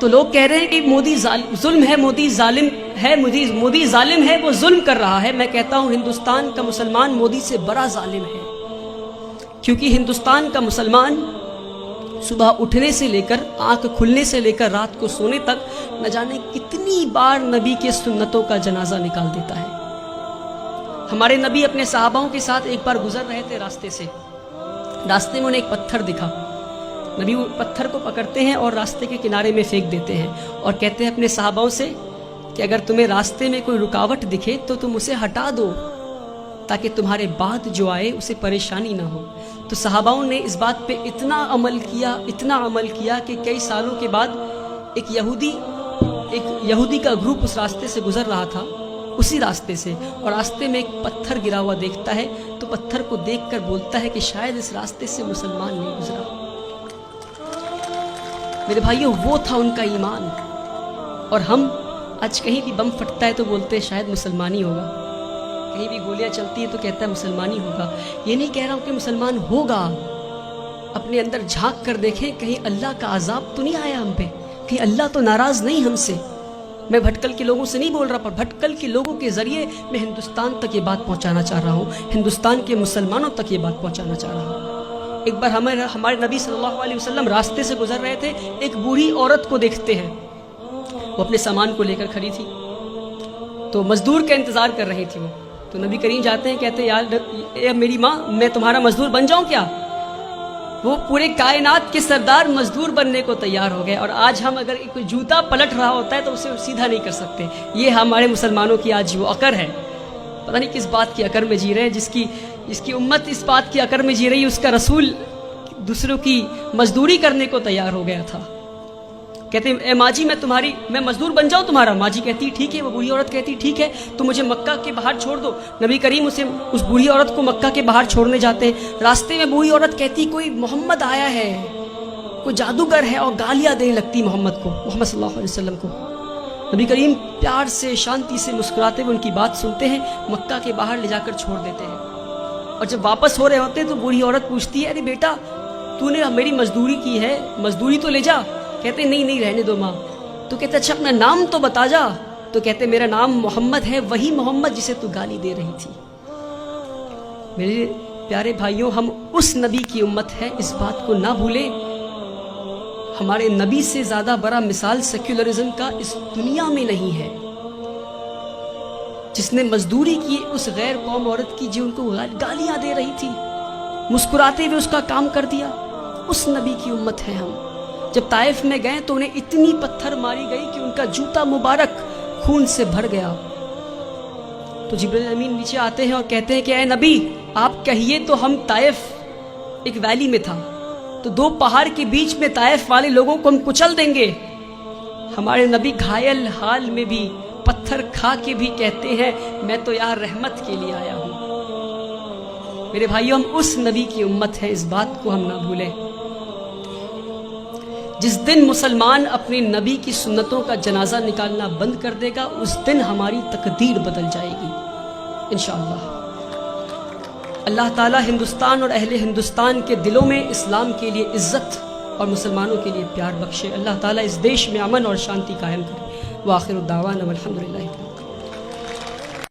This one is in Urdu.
تو لوگ کہہ رہے ہیں کہ مودی ظلم ہے، مودی ظالم ہے، مودی ظالم ہے، وہ ظلم کر رہا ہے۔ میں کہتا ہوں ہندوستان کا مسلمان مودی سے بڑا ظالم ہے، کیونکہ ہندوستان کا مسلمان صبح اٹھنے سے لے کر آنکھ کھلنے سے لے کر رات کو سونے تک نہ جانے کتنی بار نبی کے سنتوں کا جنازہ نکال دیتا ہے۔ ہمارے نبی اپنے صحاباؤں کے ساتھ ایک بار گزر رہے تھے راستے سے، راستے میں انہیں ایک پتھر دکھا، نبی وہ پتھر کو پکڑتے ہیں اور راستے کے کنارے میں پھینک دیتے ہیں اور کہتے ہیں اپنے صحاباؤں سے کہ اگر تمہیں راستے میں کوئی رکاوٹ دکھے تو تم اسے ہٹا دو تاکہ تمہارے بعد جو آئے اسے پریشانی نہ ہو۔ تو صحاباؤں نے اس بات پہ اتنا عمل کیا کہ کئی سالوں کے بعد ایک یہودی کا گروپ اس راستے سے گزر رہا تھا، اسی راستے سے، اور راستے میں ایک پتھر گرا ہوا دیکھتا ہے تو پتھر کو دیکھ کر بولتا ہے کہ شاید اس راستے سے مسلمان نہیں گزرا۔ میرے بھائیوں، وہ تھا ان کا ایمان۔ اور ہم آج کہیں بھی بم پھٹتا ہے تو بولتے ہیں شاید مسلمانی ہوگا، کہیں بھی گولیاں چلتی ہیں تو کہتا ہے مسلمانی ہوگا۔ یہ نہیں کہہ رہا ہوں کہ مسلمان ہوگا، اپنے اندر جھانک کر دیکھیں کہیں اللہ کا عذاب تو نہیں آیا ہم پہ، کہیں اللہ تو ناراض نہیں ہم سے۔ میں بھٹکل کے لوگوں سے نہیں بول رہا، پر بھٹکل کے لوگوں کے ذریعے میں ہندوستان تک یہ بات پہنچانا چاہ رہا ہوں، ہندوستان کے مسلمانوں تک یہ بات پہنچانا چاہ رہا ہوں۔ ایک بار ہمارے نبی صلی اللہ علیہ وسلم راستے سے گزر رہے تھے، ایک بوڑھی عورت کو دیکھتے ہیں، وہ اپنے سامان کو لے کر کھڑی تھی، تو مزدور کا انتظار کر رہی تھی وہ۔ تو نبی کریم جاتے ہیں، کہتے ہیں اے میری ماں، میں تمہارا مزدور بن جاؤں کیا؟ وہ پورے کائنات کے سردار مزدور بننے کو تیار ہو گئے، اور آج ہم اگر کوئی جوتا پلٹ رہا ہوتا ہے تو اسے سیدھا نہیں کر سکتے۔ یہ ہمارے مسلمانوں کی آج وہ عقر ہے، پتہ نہیں کس بات کی عقر میں جی رہے ہیں، جس کی امت اس بات کی عقر میں جی رہی ہے، اس کا رسول دوسروں کی مزدوری کرنے کو تیار ہو گیا تھا۔ کہتے ہیں اے ماں جی، میں مزدور بن جاؤں تمہارا؟ ماں جی کہتی ٹھیک ہے، وہ بوڑھی عورت کہتی ٹھیک ہے، تو مجھے مکہ کے باہر چھوڑ دو۔ نبی کریم اس بوڑھی عورت کو مکہ کے باہر چھوڑنے جاتے ہیں، راستے میں بوڑھی عورت کہتی کوئی محمد آیا ہے، کوئی جادوگر ہے، اور گالیاں دینے لگتی محمد صلی اللہ علیہ وسلم کو۔ نبی کریم پیار سے شانتی سے مسکراتے ہوئے ان کی بات سنتے ہیں، مکہ کے باہر لے جا کر چھوڑ دیتے ہیں۔ اور جب واپس ہو رہے ہوتے ہیں تو بوڑھی عورت پوچھتی ہے ارے بیٹا، تو نے میری مزدوری کی ہے، مزدوری تو لے جا۔ کہتے ہیں نہیں رہنے دو ماں۔ تو کہتے اچھا اپنا نام تو بتا جا۔ تو کہتے میرا نام محمد ہے، وہی محمد جسے تو گالی دے رہی تھی۔ میرے پیارے بھائیوں، ہم اس نبی کی امت ہے، اس بات کو نہ بھولیں۔ ہمارے نبی سے زیادہ بڑا مثال سیکولرزم کا اس دنیا میں نہیں ہے، جس نے مزدوری کی اس غیر قوم عورت کی جو ان کو گالیاں دے رہی تھی، مسکراتے ہوئے اس کا کام کر دیا۔ اس نبی کی امت ہے ہم۔ جب طائف میں گئے تو انہیں اتنی پتھر ماری گئی کہ ان کا جوتا مبارک خون سے بھر گیا۔ تو جبرائیل امین نیچے آتے ہیں اور کہتے ہیں کہ اے نبی، آپ کہیے تو ہم طائف ایک ویلی میں تھا، تو دو پہاڑ کے بیچ میں طائف والے لوگوں کو ہم کچل دیں گے۔ ہمارے نبی گھائل حال میں بھی پتھر کھا کے بھی کہتے ہیں میں تو یہاں رحمت کے لیے آیا ہوں۔ میرے بھائیوں، ہم اس نبی کی امت ہے، اس بات کو ہم نہ بھولیں۔ جس دن مسلمان اپنے نبی کی سنتوں کا جنازہ نکالنا بند کر دے گا، اس دن ہماری تقدیر بدل جائے گی انشاءاللہ۔ اللہ تعالی ہندوستان اور اہل ہندوستان کے دلوں میں اسلام کے لیے عزت اور مسلمانوں کے لیے پیار بخشے۔ اللہ تعالی اس دیش میں امن اور شانتی قائم کرے۔ وآخر الدعوانا والحمدللہ۔